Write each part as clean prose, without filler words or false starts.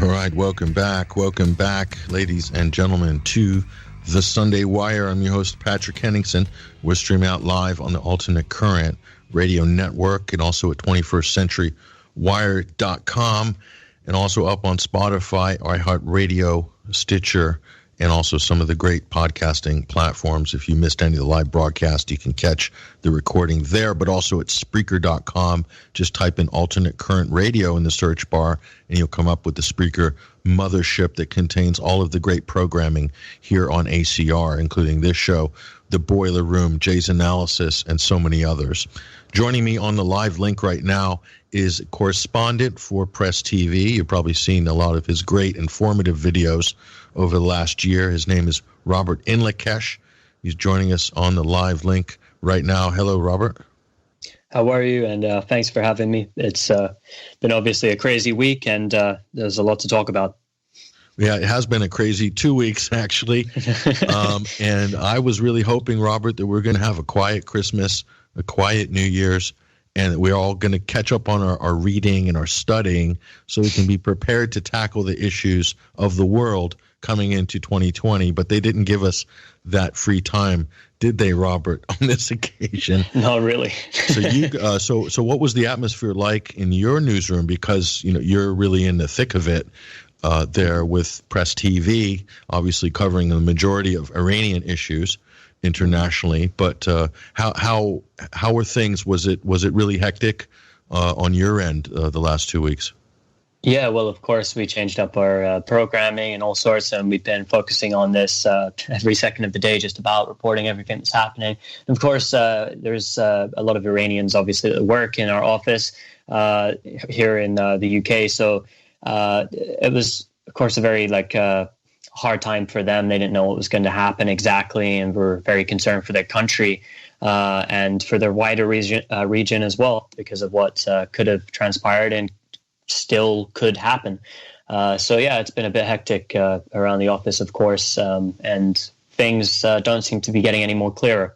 All right, welcome back, ladies and gentlemen, to the Sunday Wire. I'm your host, Patrick Henningsen. We're streaming out live on the Alternate Current Radio Network and also at 21stcenturywire.com and also up on Spotify, iHeartRadio, Stitcher, and also some of the great podcasting platforms. If you missed any of the live broadcast, you can catch the recording there, but also at Spreaker.com. Just type in Alternate Current Radio in the search bar, and you'll come up with the Spreaker mothership that contains all of the great programming here on ACR, including this show, The Boiler Room, Jay's Analysis, and so many others. Joining me on the live link right now is a correspondent for Press TV. You've probably seen a lot of his great informative videos over the last year. His name is Robert Inlakesh. He's joining us on the live link right now. Hello, Robert. How are you? And thanks for having me. It's been obviously a crazy week, and there's a lot to talk about. Yeah, it has been a crazy 2 weeks, actually. And I was really hoping, Robert, that we're going to have a quiet Christmas, a quiet New Year's, and that we're all going to catch up on our reading and our studying so we can be prepared to tackle the issues of the world coming into 2020. But they didn't give us that free time, did they, Robert, on this occasion? Not really. So what was the atmosphere like in your newsroom? Because you're really in the thick of it there with Press TV, obviously covering the majority of Iranian issues internationally. But how were things? Was it really hectic on your end the last 2 weeks? Yeah, well, of course, we changed up our programming and all sorts, and we've been focusing on this every second of the day, just about reporting everything that's happening. And of course, there's a lot of Iranians, obviously, that work in our office here in the UK. So it was, of course, a very hard time for them. They didn't know what was going to happen exactly, and were very concerned for their country and for their wider region as well, because of what could have transpired and still could happen. So yeah, it's been a bit hectic around the office, of course, and things don't seem to be getting any more clearer.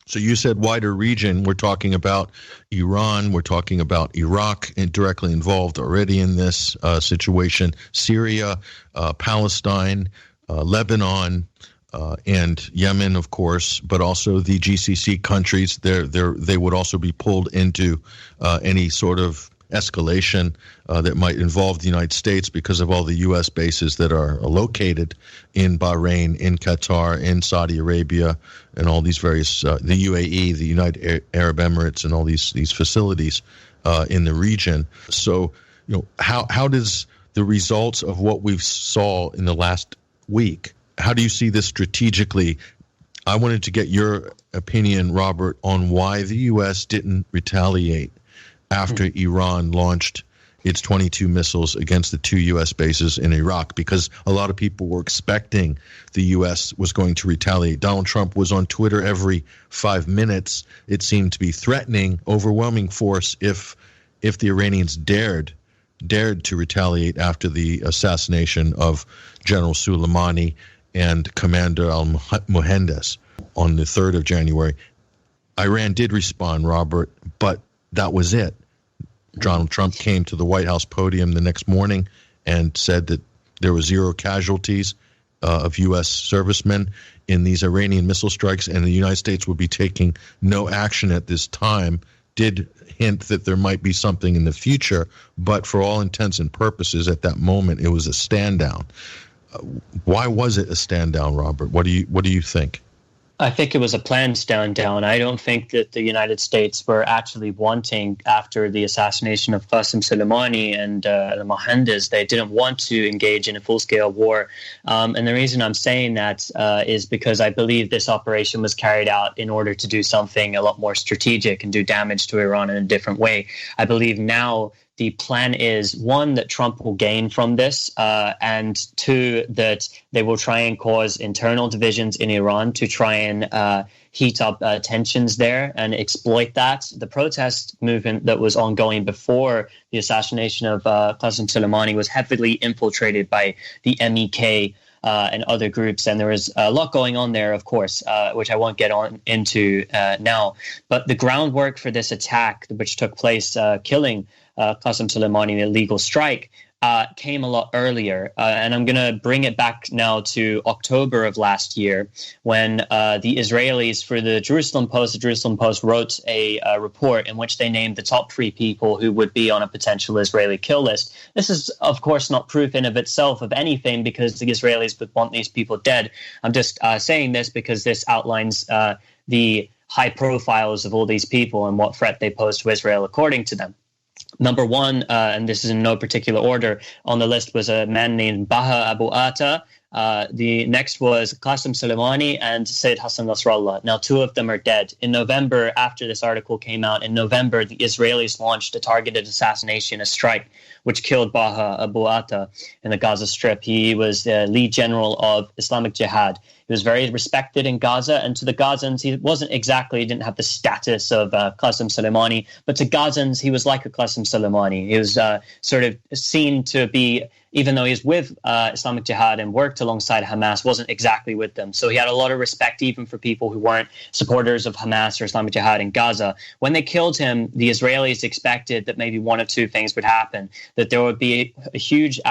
So you said wider region. We're talking about Iran. We're talking about Iraq, and directly involved already in this situation. Syria, Palestine, Lebanon, and Yemen, of course, but also the GCC countries. They would also be pulled into any sort of escalation that might involve the United States because of all the U.S. bases that are located in Bahrain, in Qatar, in Saudi Arabia, and all these various, the UAE, the United Arab Emirates, and all these facilities in the region. So, how does the results of what we've saw in the last week, how do you see this strategically? I wanted to get your opinion, Robert, on why the U.S. didn't retaliate after Iran launched its 22 missiles against the 2 U.S. bases in Iraq, because a lot of people were expecting the U.S. was going to retaliate. Donald Trump was on Twitter every 5 minutes. It seemed to be threatening overwhelming force if the Iranians dared to retaliate after the assassination of General Soleimani and Commander al-Muhandis on the 3rd of January. Iran did respond, Robert, but that was it. Donald Trump came to the White House podium the next morning and said that there were 0 casualties of U.S. servicemen in these Iranian missile strikes, and the United States would be taking no action at this time. Did hint that there might be something in the future, but for all intents and purposes, at that moment, it was a stand down. Why was it a stand down, Robert? What do you think? I think it was a planned stand down. I don't think that the United States were actually wanting, after the assassination of Qasem Soleimani and al-Muhandis, they didn't want to engage in a full-scale war. And the reason I'm saying that is because I believe this operation was carried out in order to do something a lot more strategic and do damage to Iran in a different way. I believe now the plan is, one, that Trump will gain from this, and two, that they will try and cause internal divisions in Iran to try and heat up tensions there and exploit that. The protest movement that was ongoing before the assassination of Qasem Soleimani was heavily infiltrated by the MEK and other groups, and there is a lot going on there, of course, which I won't get into now. But the groundwork for this attack, which took place killing Qasem Soleimani in a illegal strike, came a lot earlier. And I'm going to bring it back now to October of last year when the Israelis, for the Jerusalem Post wrote a report in which they named the top 3 people who would be on a potential Israeli kill list. This is, of course, not proof in of itself of anything because the Israelis would want these people dead. I'm just saying this because this outlines the high profiles of all these people and what threat they pose to Israel according to them. Number 1, and this is in no particular order, on the list was a man named Baha Abu Atta. The next was Qasem Soleimani and Sayyid Hassan Nasrallah. Now, 2 of them are dead. In November, after this article came out, in November, the Israelis launched a targeted assassination, a strike, which killed Baha Abu Atta in the Gaza Strip. He was the lead general of Islamic Jihad. He was very respected in Gaza, and to the Gazans, he didn't have the status of Qasem Soleimani, but to Gazans, he was like a Qasem Soleimani. He was sort of seen to be, even though he was with Islamic Jihad and worked alongside Hamas, wasn't exactly with them. So he had a lot of respect even for people who weren't supporters of Hamas or Islamic Jihad in Gaza. When they killed him, the Israelis expected that maybe one of 2 things would happen, that there would be a huge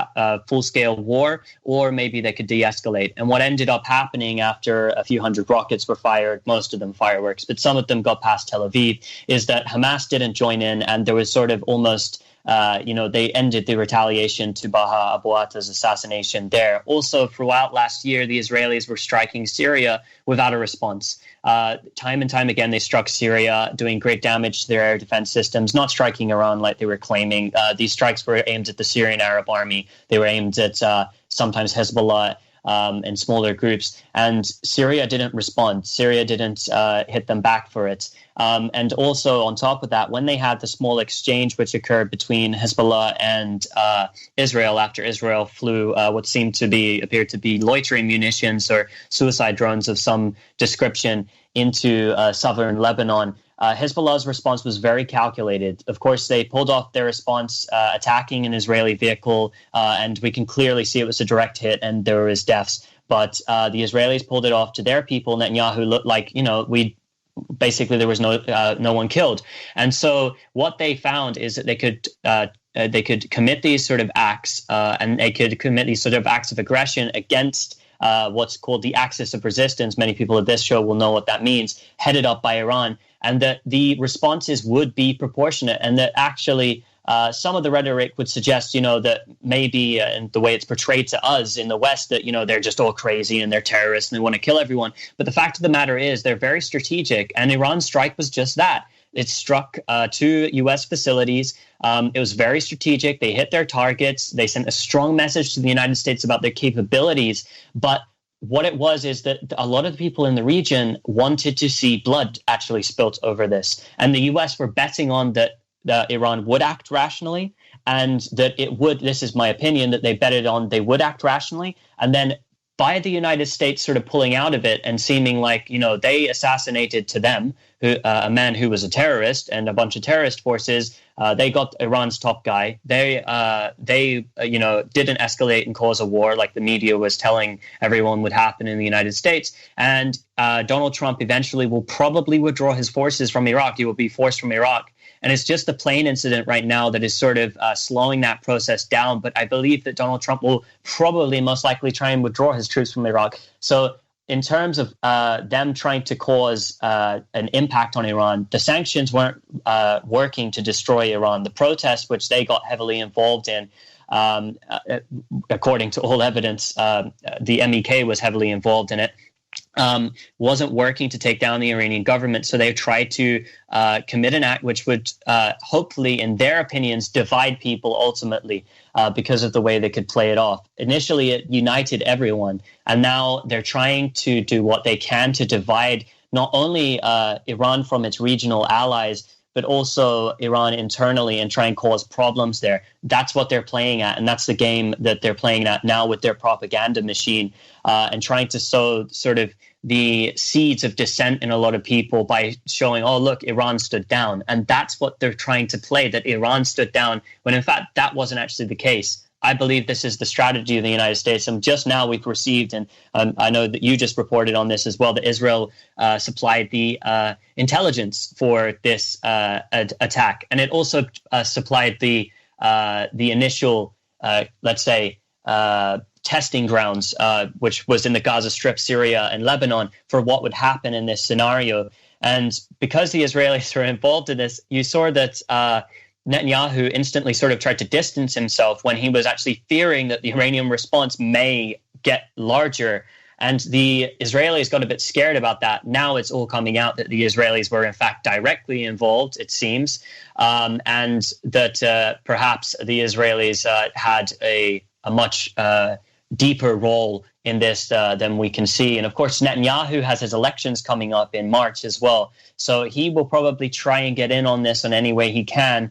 full-scale war, or maybe they could de-escalate. And what ended up happening after a few hundred rockets were fired, most of them fireworks, but some of them got past Tel Aviv, is that Hamas didn't join in, and there was sort of almost they ended the retaliation to Baha Abu Atta's assassination there. Also, throughout last year, the Israelis were striking Syria without a response. Time and time again, they struck Syria, doing great damage to their air defense systems, not striking Iran like they were claiming. These strikes were aimed at the Syrian Arab army. They were aimed at sometimes Hezbollah and smaller groups. And Syria didn't respond. Syria didn't hit them back for it. And also on top of that, when they had the small exchange which occurred between Hezbollah and Israel after Israel flew what appeared to be loitering munitions or suicide drones of some description into southern Lebanon, Hezbollah's response was very calculated. Of course, they pulled off their response attacking an Israeli vehicle, and we can clearly see it was a direct hit and there was deaths. But the Israelis pulled it off to their people. Netanyahu looked like, basically there was no one killed. And so what they found is that they could commit these sort of acts, and they could commit these sort of acts of aggression against what's called the axis of resistance. Many people at this show will know what that means, headed up by Iran, and that the responses would be proportionate, and that actually some of the rhetoric would suggest, that maybe in the way it's portrayed to us in the West, that, they're just all crazy and they're terrorists and they want to kill everyone. But the fact of the matter is they're very strategic, and Iran's strike was just that. It struck 2 U.S. facilities. It was very strategic. They hit their targets. They sent a strong message to the United States about their capabilities. But what it was is that a lot of the people in the region wanted to see blood actually spilt over this. And the U.S. were betting on that Iran would act rationally, and that it would, this is my opinion, that they betted on they would act rationally. And then by the United States sort of pulling out of it and seeming like, they assassinated to them a man who was a terrorist and a bunch of terrorist forces. They got Iran's top guy. They didn't escalate and cause a war like the media was telling everyone would happen in the United States. And Donald Trump eventually will probably withdraw his forces from Iraq. He will be forced from Iraq. And it's just the plane incident right now that is sort of slowing that process down. But I believe that Donald Trump will probably most likely try and withdraw his troops from Iraq. So in terms of them trying to cause an impact on Iran, the sanctions weren't working to destroy Iran. The protests, which they got heavily involved in, according to all evidence, the MEK was heavily involved in it, wasn't working to take down the Iranian government. So they tried to commit an act which would hopefully, in their opinions, divide people ultimately because of the way they could play it off. Initially, it united everyone. And now they're trying to do what they can to divide not only Iran from its regional allies, but also Iran internally, and try and cause problems there. That's what they're playing at, and that's the game that they're playing at now with their propaganda machine, and trying to sow sort of the seeds of dissent in a lot of people by showing, oh, look, Iran stood down. And that's what they're trying to play, that Iran stood down, when in fact that wasn't actually the case. I believe this is the strategy of the United States. And just now we've received, and I know that you just reported on this as well, that Israel supplied the intelligence for this attack. And it also supplied the initial let's say, testing grounds, which was in the Gaza Strip, Syria, and Lebanon, for what would happen in this scenario. And because the Israelis were involved in this, you saw that Netanyahu instantly sort of tried to distance himself when he was actually fearing that the Iranian response may get larger. And the Israelis got a bit scared about that. Now it's all coming out that the Israelis were in fact directly involved, it seems, and that perhaps the Israelis had a much deeper role in this than we can see. And of course, Netanyahu has his elections coming up in March as well. So he will probably try and get in on this in any way he can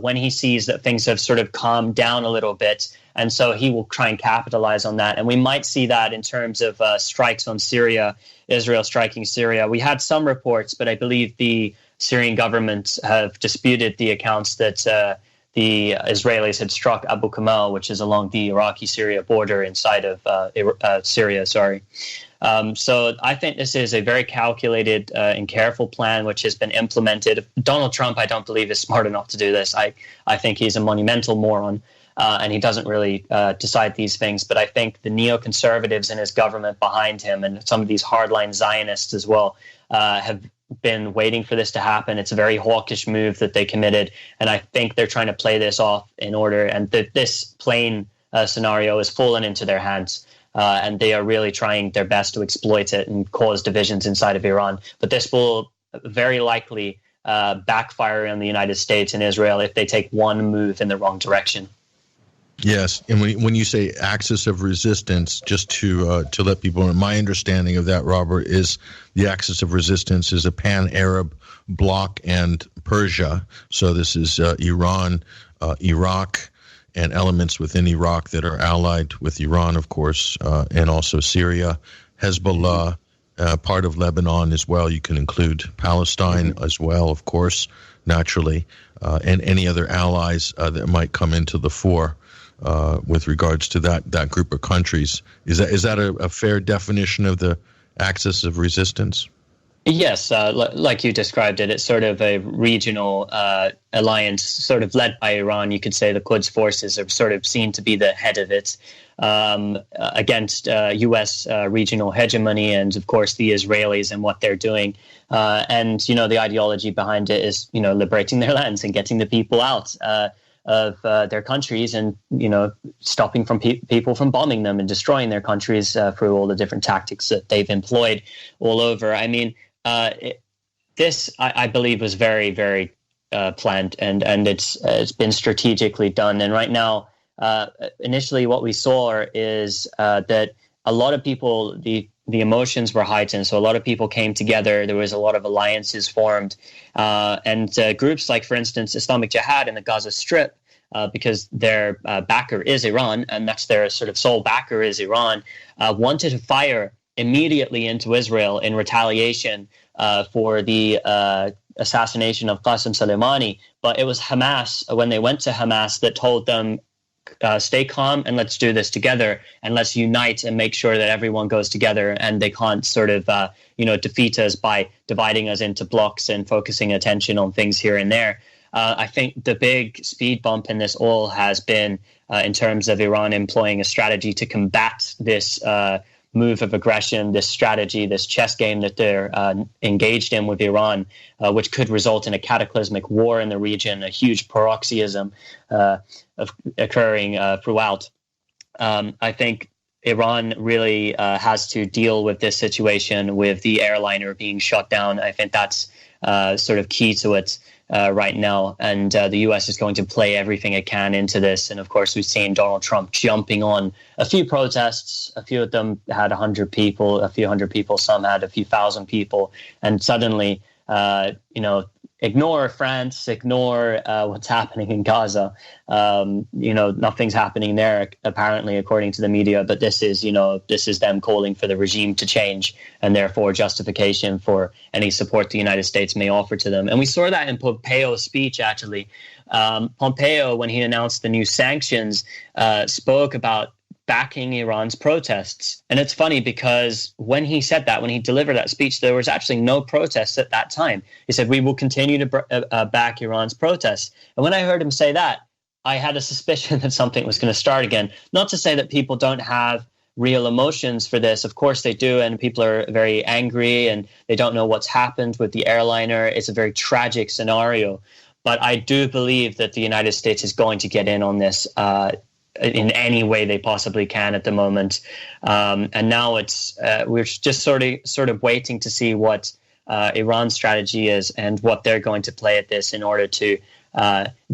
when he sees that things have sort of calmed down a little bit. And so he will try and capitalize on that. And we might see that in terms of strikes on Syria, Israel striking Syria. We had some reports, but I believe the Syrian government have disputed the accounts that the Israelis had struck Abu Kamal, which is along the Iraqi-Syria border inside of Syria. So I think this is a very calculated and careful plan which has been implemented. Donald Trump, I don't believe, is smart enough to do this. I think he's a monumental moron, and he doesn't really decide these things. But I think the neoconservatives in his government behind him, and some of these hardline Zionists as well, have been waiting for this to happen. It's a very hawkish move that they committed, and I think they're trying to play this off in order. And this plane scenario has fallen into their hands. And they are really trying their best to exploit it and cause divisions inside of Iran. But this will very likely backfire on the United States and Israel if they take one move in the wrong direction. Yes, and when you say axis of resistance, just to let people know, my understanding of that, Robert, is the axis of resistance is a pan-Arab bloc and Persia. So this is Iran, Iraq, and elements within Iraq that are allied with Iran, of course, and also Syria, Hezbollah, part of Lebanon as well. You can include Palestine as well, of course, naturally, and any other allies that might come into the fore with regards to that group of countries. Is that a fair definition of the axis of resistance? Yes, like you described it, it's sort of a regional alliance, sort of led by Iran. You could say the Quds forces are sort of seen to be the head of it against U.S. Regional hegemony, and of course the Israelis and what they're doing. And the ideology behind it is liberating their lands and getting the people out of their countries, and stopping from people from bombing them and destroying their countries through all the different tactics that they've employed all over. I mean. This, I believe, was very, very planned, and it's been strategically done. And right now, initially, what we saw is that a lot of people, the emotions were heightened. So a lot of people came together. There was a lot of alliances formed, and groups like, for instance, Islamic Jihad in the Gaza Strip, because their backer is Iran, and that's their sort of sole backer is Iran, wanted to fire immediately into Israel in retaliation for the assassination of Qasem Soleimani. But it was Hamas, when they went to Hamas, that told them, stay calm and let's do this together, and let's unite and make sure that everyone goes together, and they can't sort of defeat us by dividing us into blocks and focusing attention on things here and there. I think the big speed bump in this all has been in terms of Iran employing a strategy to combat this move of aggression, this strategy, this chess game that they're engaged in with Iran, which could result in a cataclysmic war in the region, a huge paroxysm occurring throughout. I think Iran really has to deal with this situation with the airliner being shut down. I think that's sort of key to it right now. And the U.S. is going to play everything it can into this. And of course, we've seen Donald Trump jumping on a few protests. A few of them had 100 people, a few hundred people, some had a few thousand people. And suddenly, ignore France, ignore what's happening in Gaza. Nothing's happening there, apparently, according to the media. But this is them calling for the regime to change, and therefore justification for any support the United States may offer to them. And we saw that in Pompeo's speech, actually. Pompeo, when he announced the new sanctions, spoke about backing Iran's protests. And it's funny because when he said that, when he delivered that speech, there was actually no protests at that time. He said, we will continue to back Iran's protests. And when I heard him say that, I had a suspicion that something was going to start again. Not to say that people don't have real emotions for this. Of course they do, and people are very angry and they don't know what's happened with the airliner. It's a very tragic scenario. But I do believe that the United States is going to get in on this in any way they possibly can at the moment. And now we're just sort of waiting to see what Iran's strategy is and what they're going to play at this in order to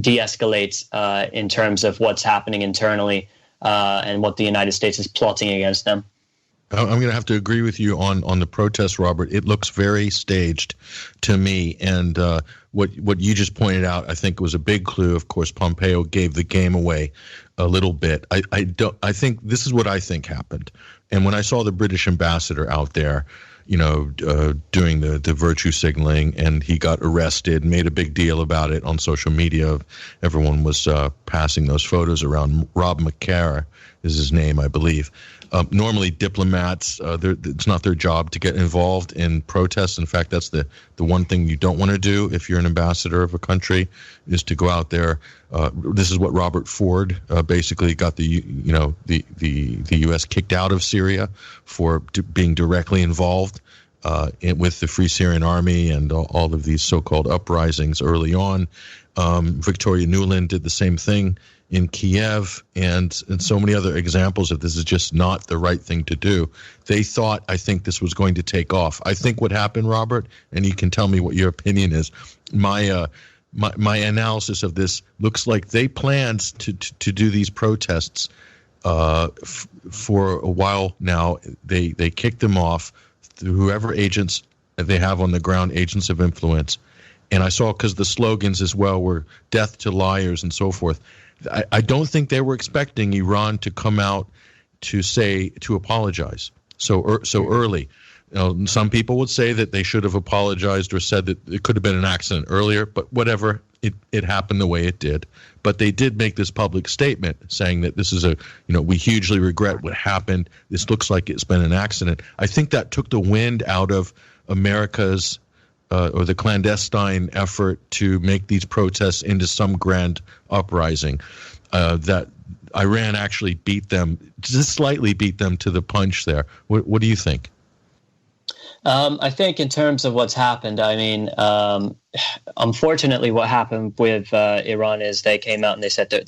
de-escalate in terms of what's happening internally and what the United States is plotting against them. I'm going to have to agree with you on the protest, Robert. It looks very staged to me. And what you just pointed out, I think, was a big clue. Of course, Pompeo gave the game away a little bit. I think this is what I think happened. And when I saw the British ambassador out there, doing the virtue signaling, and he got arrested, made a big deal about it on social media. Everyone was passing those photos around. Rob McCarra is his name, I believe. Normally, diplomats, it's not their job to get involved in protests. In fact, that's the one thing you don't want to do if you're an ambassador of a country, is to go out there. This is what Robert Ford basically got the U.S. kicked out of Syria for being directly involved with the Free Syrian Army and all of these so-called uprisings early on. Victoria Nuland did the same thing in Kiev, and so many other examples of this is just not the right thing to do. They thought, I think, this was going to take off. I think what happened, Robert, and you can tell me what your opinion is, my analysis of this looks like they planned to do these protests for a while now. They kicked them off through whoever agents they have on the ground, agents of influence. And I saw, because the slogans as well were death to liars and so forth. I don't think they were expecting Iran to come out to apologize so early. Some people would say that they should have apologized or said that it could have been an accident earlier, but whatever, it happened the way it did. But they did make this public statement saying that this is we hugely regret what happened. This looks like it's been an accident. I think that took the wind out of America's or the clandestine effort to make these protests into some grand uprising. That Iran actually just slightly beat them to the punch there. What do you think? I think in terms of what's happened, I mean, unfortunately, what happened with Iran is they came out and they said that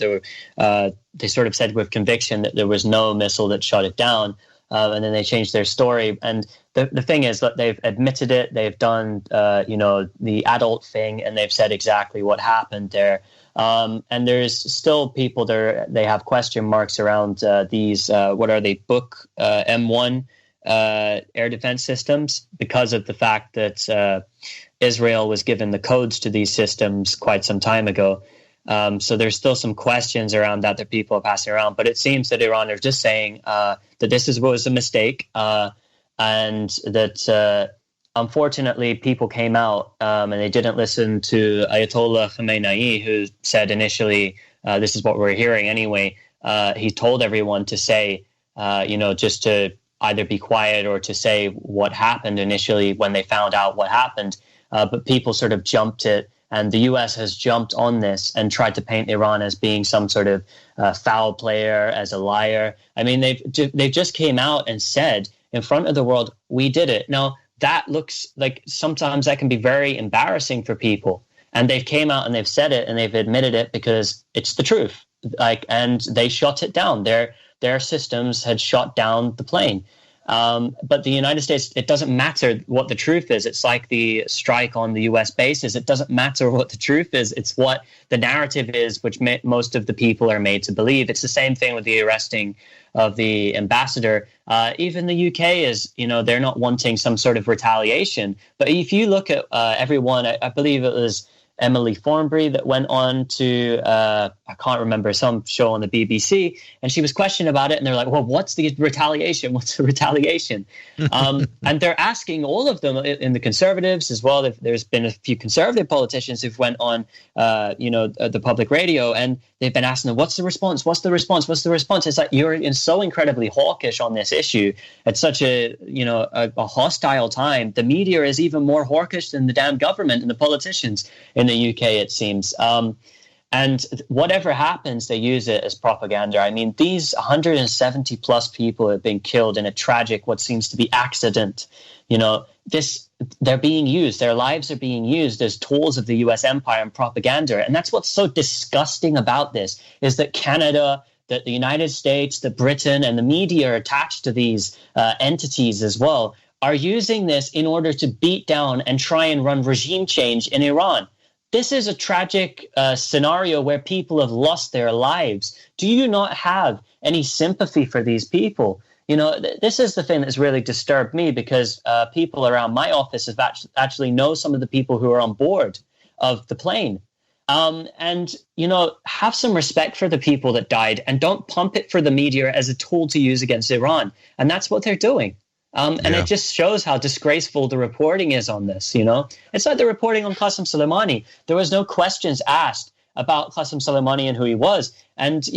they sort of said with conviction that there was no missile that shot it down. And then they changed their story. And the thing is that they've admitted it. They've done, the adult thing, and they've said exactly what happened there. And there's still people there. They have question marks around these, what are they, Book M1 air defense systems, because of the fact that Israel was given the codes to these systems quite some time ago. So there's still some questions around that people are passing around. But it seems that Iran are just saying that this was a mistake and that unfortunately people came out and they didn't listen to Ayatollah Khamenei, who said initially, this is what we're hearing anyway. He told everyone to say, just to either be quiet or to say what happened initially when they found out what happened. But people sort of jumped it. And the U.S. has jumped on this and tried to paint Iran as being some sort of foul player, as a liar. I mean, they've just came out and said in front of the world, we did it. Now, that looks like sometimes that can be very embarrassing for people. And they've came out and they've said it and they've admitted it because it's the truth. And they shot it down. Their systems had shot down the plane. But the United States, it doesn't matter what the truth is. It's like the strike on the U.S. bases. It doesn't matter what the truth is. It's what the narrative is, which most of the people are made to believe. It's the same thing with the arresting of the ambassador. Even the UK is, they're not wanting some sort of retaliation. But if you look at everyone, I believe it was Emily Thornberry that went on to, I can't remember, some show on the BBC, and she was questioned about it, and they're like, well, what's the retaliation? What's the retaliation? And they're asking all of them in the Conservatives as well. There's been a few Conservative politicians who've went on, the public radio, and they've been asking them, what's the response? What's the response? What's the response? It's like, you're so incredibly hawkish on this issue. It's such a hostile time. The media is even more hawkish than the damn government and the politicians in the UK, it seems. And And whatever happens, they use it as propaganda. I mean, these 170 plus people have been killed in a tragic, what seems to be accident. They're being used. Their lives are being used as tools of the U.S. empire and propaganda. And that's what's so disgusting about this, is that Canada, that the United States, that Britain, and the media are attached to these entities as well, are using this in order to beat down and try and run regime change in Iran. This is a tragic scenario where people have lost their lives. Do you not have any sympathy for these people? This is the thing that's really disturbed me, because people around my office have actually know some of the people who are on board of the plane. Have some respect for the people that died, and don't pump it for the media as a tool to use against Iran. And that's what they're doing. It just shows how disgraceful the reporting is on this. It's like the reporting on Qasem Soleimani. There was no questions asked about Qasem Soleimani and who he was. And,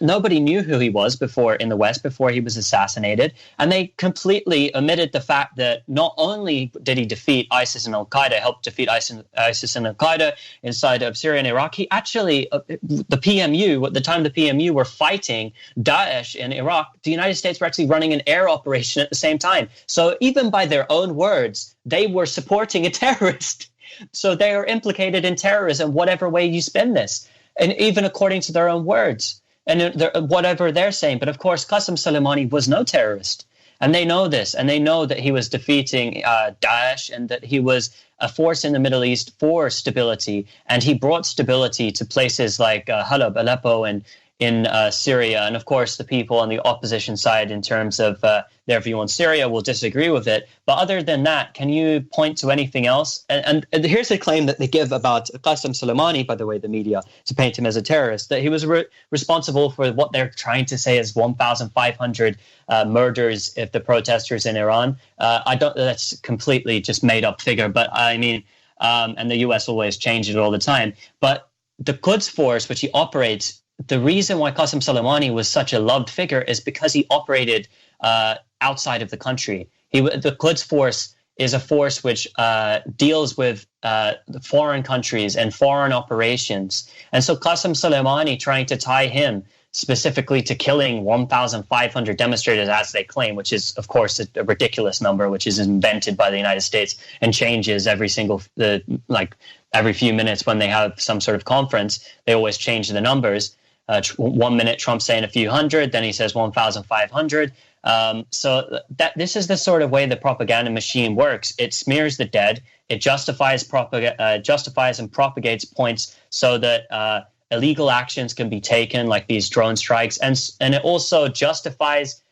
nobody knew who he was before in the West, before he was assassinated. And they completely omitted the fact that not only did he defeat ISIS and Al-Qaeda, helped defeat ISIS and Al-Qaeda inside of Syria and Iraq, he actually, the PMU, at the time the PMU were fighting Daesh in Iraq, the United States were actually running an air operation at the same time. So even by their own words, they were supporting a terrorist. So they are implicated in terrorism, whatever way you spin this, and even according to their own words and whatever they're saying. But of course, Qasem Soleimani was no terrorist, and they know this, and they know that he was defeating Daesh, and that he was a force in the Middle East for stability, and he brought stability to places like Halab, Aleppo, and in Syria. And of course, the people on the opposition side, in terms of their view on Syria, will disagree with it. But other than that, can you point to anything else? And here's the claim that they give about Qasem Soleimani, by the way, the media, to paint him as a terrorist, that he was responsible for what they're trying to say is 1,500 murders of the protesters in Iran. That's completely just made up figure. But I mean, and the US always changes it all the time. But the Quds Force, which he operates, the reason why Qasem Soleimani was such a loved figure is because he operated outside of the country. The Quds Force is a force which deals with the foreign countries and foreign operations. And so Qasem Soleimani trying to tie him specifically to killing 1,500 demonstrators, as they claim, which is, of course, a ridiculous number, which is invented by the United States and changes every few minutes when they have some sort of conference. They always change the numbers. 1 minute Trump's saying a few hundred, then he says 1,500. So this is the sort of way the propaganda machine works. It smears the dead. It justifies and propagates points so that illegal actions can be taken, like these drone strikes, and it also justifies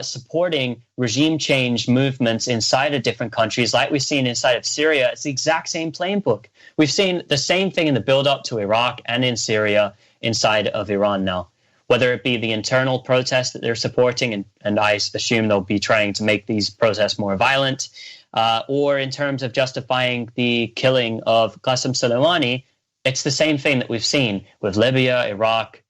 supporting regime change movements inside of different countries, like we've seen inside of Syria. It's the exact same playbook. We've seen the same thing in the build-up to Iraq and in Syria inside of Iran now, whether it be the internal protests that they're supporting, and I assume they'll be trying to make these protests more violent, or in terms of justifying the killing of Qasem Soleimani. It's the same thing that we've seen with Libya, Iraq,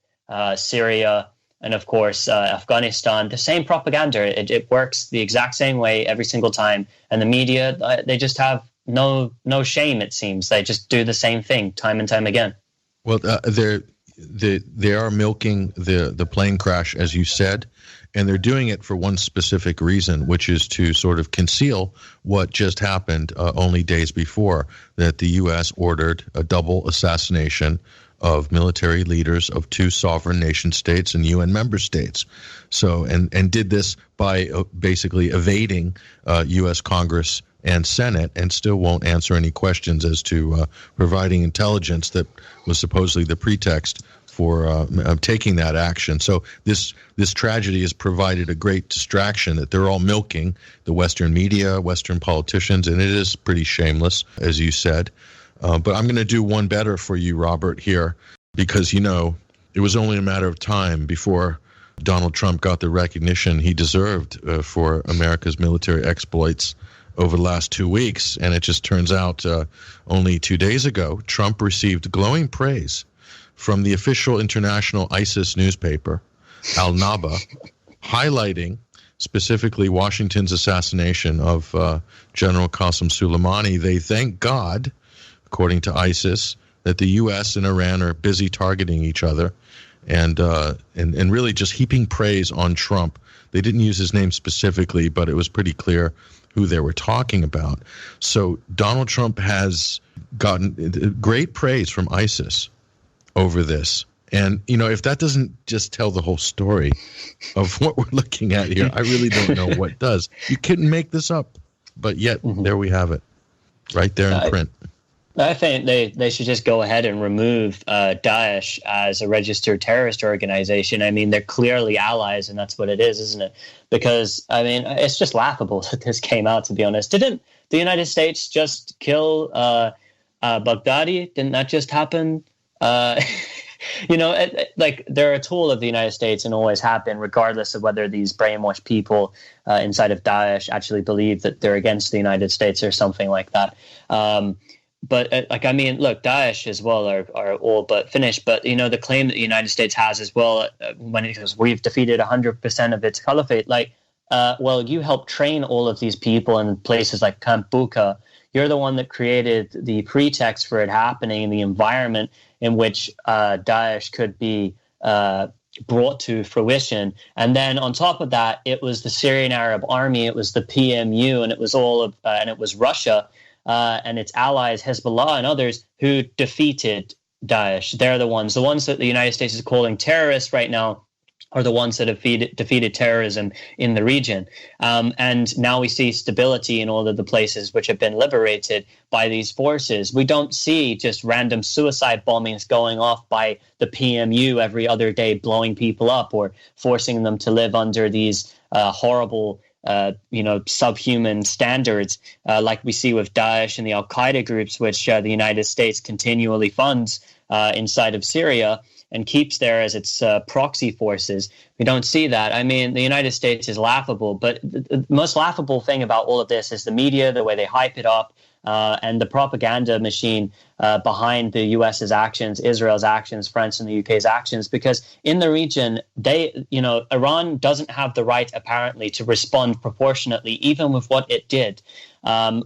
Syria, and of course Afghanistan. The same propaganda. It works the exact same way every single time. And the media, they just have no shame, it seems. They just do the same thing time and time again. Well, they are milking the plane crash, as you said, and they're doing it for one specific reason, which is to sort of conceal what just happened only days before, that the U.S. ordered a double assassination of military leaders of two sovereign nation states and UN member states. So, and did this by basically evading U.S. Congress and Senate, and still won't answer any questions as to providing intelligence that was supposedly the pretext for taking that action. So this tragedy has provided a great distraction that they're all milking, the Western media, Western politicians, and it is pretty shameless, as you said. But I'm going to do one better for you, Robert, here, because, it was only a matter of time before Donald Trump got the recognition he deserved for America's military exploits over the last 2 weeks. And it just turns out only 2 days ago, Trump received glowing praise from the official international ISIS newspaper, Al-Naba, highlighting specifically Washington's assassination of General Qasem Soleimani. They thank God, according to ISIS, that the U.S. and Iran are busy targeting each other, and really just heaping praise on Trump. They didn't use his name specifically, but it was pretty clear who they were talking about. So Donald Trump has gotten great praise from ISIS over this. And, if that doesn't just tell the whole story of what we're looking at here, I really don't know what does. You couldn't make this up, but yet there we have it, right there in print. I think they should just go ahead and remove Daesh as a registered terrorist organization. I mean, they're clearly allies, and that's what it is, isn't it? Because, I mean, it's just laughable that this came out, to be honest. Didn't the United States just kill Baghdadi? Didn't that just happen? They're a tool of the United States and always have been, regardless of whether these brainwashed people inside of Daesh actually believe that they're against the United States or something like that. But look, Daesh as well are all but finished. But, the claim that the United States has as well, when it goes, we've defeated 100% of its caliphate, you helped train all of these people in places like Camp Bucca. You're the one that created the pretext for it happening, the environment in which Daesh could be brought to fruition. And then on top of that, it was the Syrian Arab Army, it was the PMU, and it was and it was Russia and its allies, Hezbollah and others, who defeated Daesh. They're the ones that the United States is calling terrorists right now, are the ones that have defeated terrorism in the region. And now we see stability in all of the places which have been liberated by these forces. We don't see just random suicide bombings going off by the PMU every other day, blowing people up or forcing them to live under these horrible subhuman standards like we see with Daesh and the Al-Qaeda groups, which the United States continually funds inside of Syria and keeps there as its proxy forces. We don't see that. I mean, the United States is laughable, but the most laughable thing about all of this is the media, the way they hype it up, and the propaganda machine behind the U.S.'s actions, Israel's actions, France and the U.K.'s actions, because in the region, Iran doesn't have the right, apparently, to respond proportionately, even with what it did.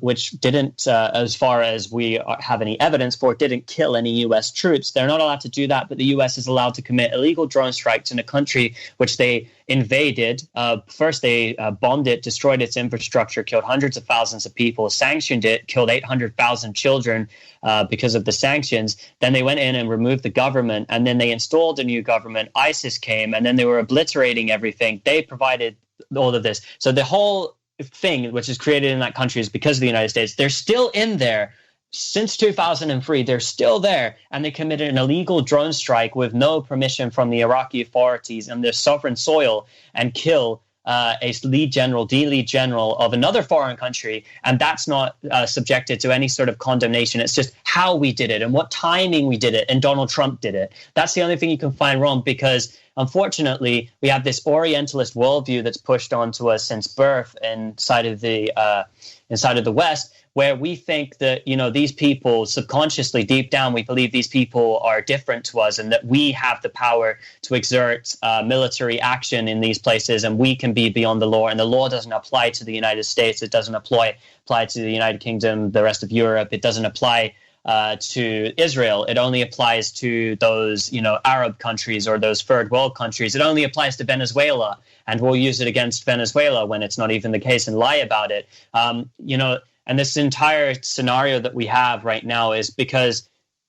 Which didn't, as far as we have any evidence for, didn't kill any U.S. troops. They're not allowed to do that, but the U.S. is allowed to commit illegal drone strikes in a country which they invaded. First, they bombed it, destroyed its infrastructure, killed hundreds of thousands of people, sanctioned it, killed 800,000 children because of the sanctions. Then they went in and removed the government, and then they installed a new government. ISIS came, and then they were obliterating everything. They provided all of this. So the whole thing which is created in that country is because of the United States. They're still in there since 2003. They're still there, and they committed an illegal drone strike with no permission from the Iraqi authorities on their sovereign soil and kill a lead general of another foreign country, and that's not subjected to any sort of condemnation. It's just how we did it and what timing we did it, and Donald Trump did it. That's the only thing you can find wrong, because unfortunately we have this Orientalist worldview that's pushed onto us since birth inside of the West, where we think that, these people subconsciously, deep down, we believe these people are different to us and that we have the power to exert military action in these places, and we can be beyond the law. And the law doesn't apply to the United States. It doesn't apply to the United Kingdom, the rest of Europe. It doesn't apply to Israel. It only applies to those, Arab countries or those third world countries. It only applies to Venezuela, and we'll use it against Venezuela when it's not even the case and lie about it. And this entire scenario that we have right now is because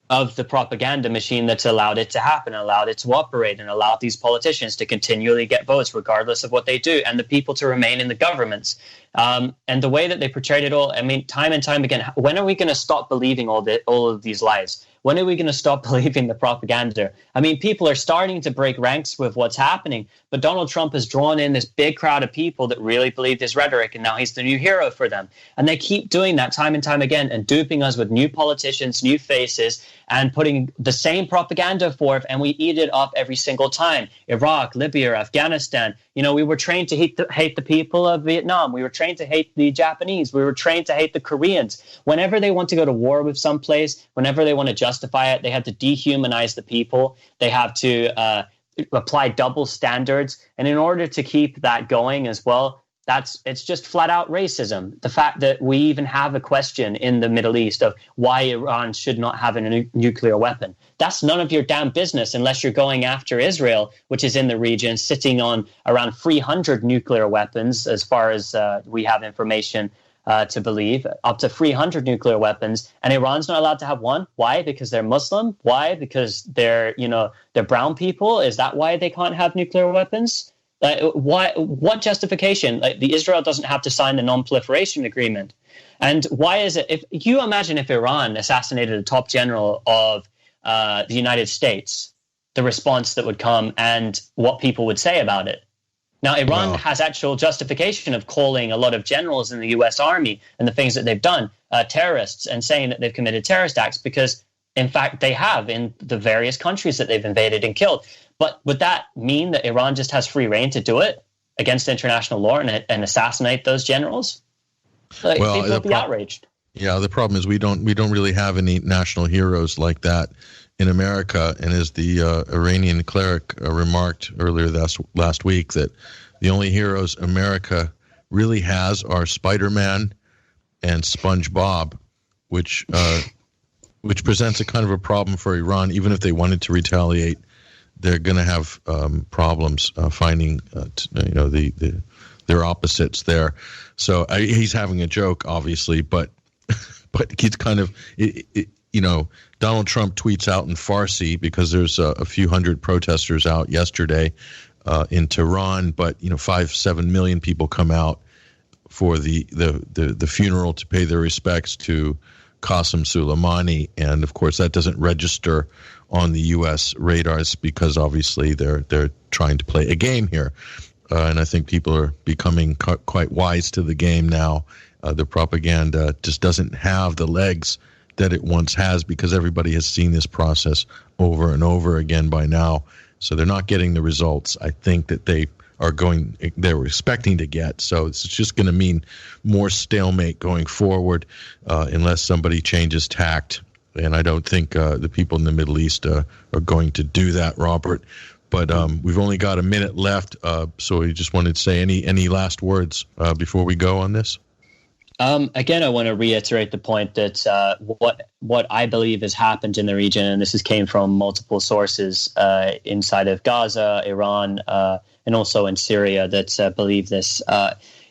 of the propaganda machine that's allowed it to happen, allowed it to operate, and allowed these politicians to continually get votes regardless of what they do, and the people to remain in the governments. And the way that they portrayed it all, I mean, time and time again, when are we going to stop believing all of these lies? When are we going to stop believing the propaganda? I mean, people are starting to break ranks with what's happening, but Donald Trump has drawn in this big crowd of people that really believe this rhetoric, and now he's the new hero for them. And they keep doing that time and time again and duping us with new politicians, new faces, and putting the same propaganda forth, and we eat it up every single time. Iraq, Libya, Afghanistan. We were trained to hate the people of Vietnam. We were trained to hate the Japanese. We were trained to hate the Koreans. Whenever they want to go to war with some place, whenever they want to justify it, they have to dehumanize the people. They have to apply double standards. And in order to keep that going as well, It's just flat out racism. The fact that we even have a question in the Middle East of why Iran should not have a nuclear weapon. That's none of your damn business unless you're going after Israel, which is in the region, sitting on around 300 nuclear weapons, as far as we have information to believe, up to 300 nuclear weapons. And Iran's not allowed to have one. Why? Because they're Muslim? Why? Because they're brown people? Is that why they can't have nuclear weapons? Why? What justification? Like, the Israel doesn't have to sign the non-proliferation agreement. And why is it? If you imagine if Iran assassinated a top general of the United States, the response that would come and what people would say about it. Now, Iran has actual justification of calling a lot of generals in the U.S. Army and the things that they've done terrorists, and saying that they've committed terrorist acts, because, in fact, they have in the various countries that they've invaded and killed. But would that mean that Iran just has free reign to do it against international law and assassinate those generals? Like, people would be outraged. Yeah, the problem is we don't really have any national heroes like that in America. And as the Iranian cleric remarked earlier last week, that the only heroes America really has are Spider-Man and SpongeBob, which presents a kind of a problem for Iran. Even if they wanted to retaliate, they're going to have problems finding their opposites there. So he's having a joke, obviously, but he's kind of Donald Trump tweets out in Farsi because there's a few hundred protesters out yesterday in Tehran, but 5-7 million people come out for the funeral to pay their respects to Qasem Soleimani, and of course that doesn't register on the U.S. radars because obviously they're trying to play a game here, and I think people are becoming quite wise to the game now. The propaganda just doesn't have the legs that it once has because everybody has seen this process over and over again by now. So they're not getting the results I think that they were expecting to get. So it's just going to mean more stalemate going forward unless somebody changes tact. And I don't think the people in the Middle East are going to do that, Robert. But we've only got a minute left, so we just wanted to say any last words before we go on this? Again, I want to reiterate the point that what I believe has happened in the region, and this came from multiple sources inside of Gaza, Iran, and also in Syria that believe this,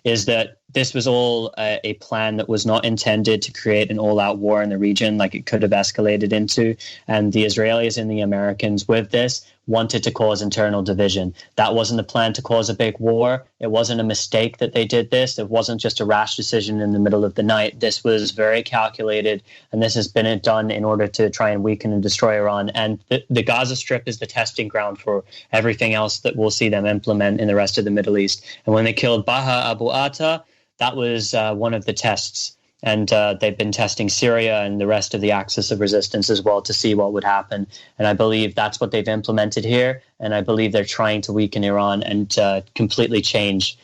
is that this was all a plan that was not intended to create an all-out war in the region like it could have escalated into. And the Israelis and the Americans with this wanted to cause internal division. That wasn't a plan to cause a big war. It wasn't a mistake that they did this. It wasn't just a rash decision in the middle of the night. This was very calculated, and this has been done in order to try and weaken and destroy Iran. And the Gaza Strip is the testing ground for everything else that we'll see them implement in the rest of the Middle East. And when they killed Baha Abu Atta, that was one of the tests. And they've been testing Syria and the rest of the axis of resistance as well to see what would happen. And I believe that's what they've implemented here. And I believe they're trying to weaken Iran and completely change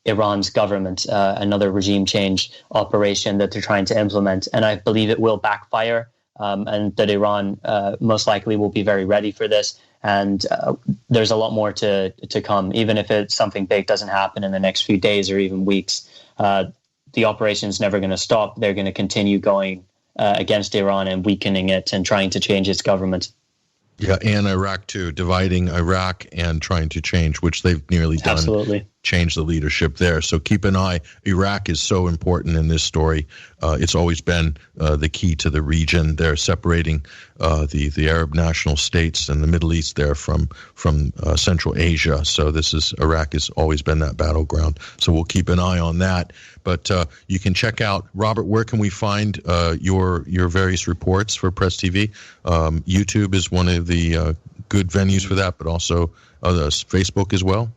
Iran's government, another regime change operation that they're trying to implement. And I believe it will backfire, and that Iran most likely will be very ready for this. And there's a lot more to come. Even if something big doesn't happen in the next few days or even weeks, the operation is never going to stop. They're going to continue going against Iran and weakening it and trying to change its government. Yeah, and Iraq too, dividing Iraq and trying to change, which they've nearly done. Absolutely. Change the leadership there. So keep an eye. Iraq is so important in this story. It's always been the key to the region. They're separating the Arab national states and the Middle East there from Central Asia. So Iraq has always been that battleground. So we'll keep an eye on that. But you can check out, Robert, where can we find your various reports for Press TV? YouTube is one of the good venues for that, but also Facebook as well.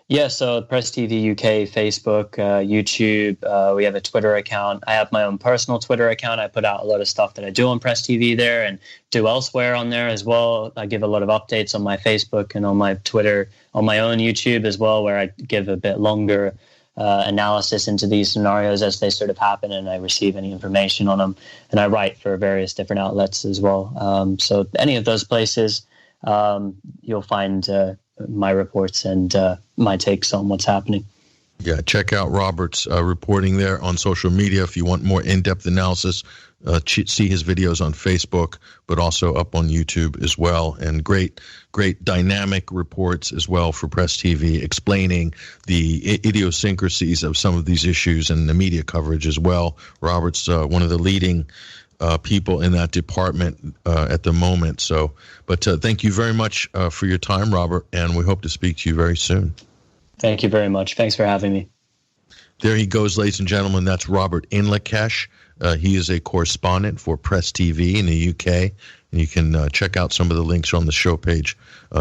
Yeah, so Press TV UK, Facebook, YouTube, we have a Twitter account. I have my own personal Twitter account. I put out a lot of stuff that I do on Press TV there and do elsewhere on there as well. I give a lot of updates on my Facebook and on my Twitter, on my own YouTube as well, where I give a bit longer analysis into these scenarios as they sort of happen, and I receive any information on them. And I write for various different outlets as well. So any of those places, you'll find my reports and my takes on what's happening. Yeah, check out Robert's reporting there on social media if you want more in-depth analysis. See his videos on Facebook, but also up on YouTube as well. And great dynamic reports as well for Press TV, explaining the idiosyncrasies of some of these issues and the media coverage as well. Robert's one of the leading people in that department at the moment. So, but thank you very much for your time, Robert, and we hope to speak to you very soon. Thank you very much. Thanks for having me. There he goes, ladies and gentlemen. That's Robert Inlakesh. He is a correspondent for Press TV in the UK, and you can check out some of the links on the show page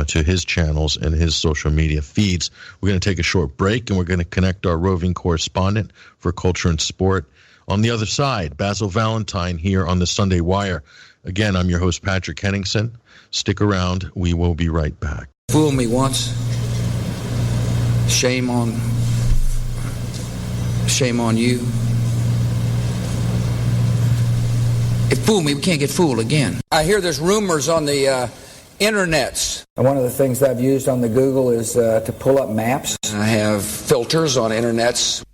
to his channels and his social media feeds. We're going to take a short break, and we're going to connect our roving correspondent for culture and sport. On the other side, Basil Valentine here on the Sunday Wire. Again, I'm your host, Patrick Henningsen. Stick around. We will be right back. Fool me once. Shame on you. It fooled me, we can't get fooled again. I hear there's rumors on the internets. One of the things I've used on the Google is to pull up maps. I have filters on internets.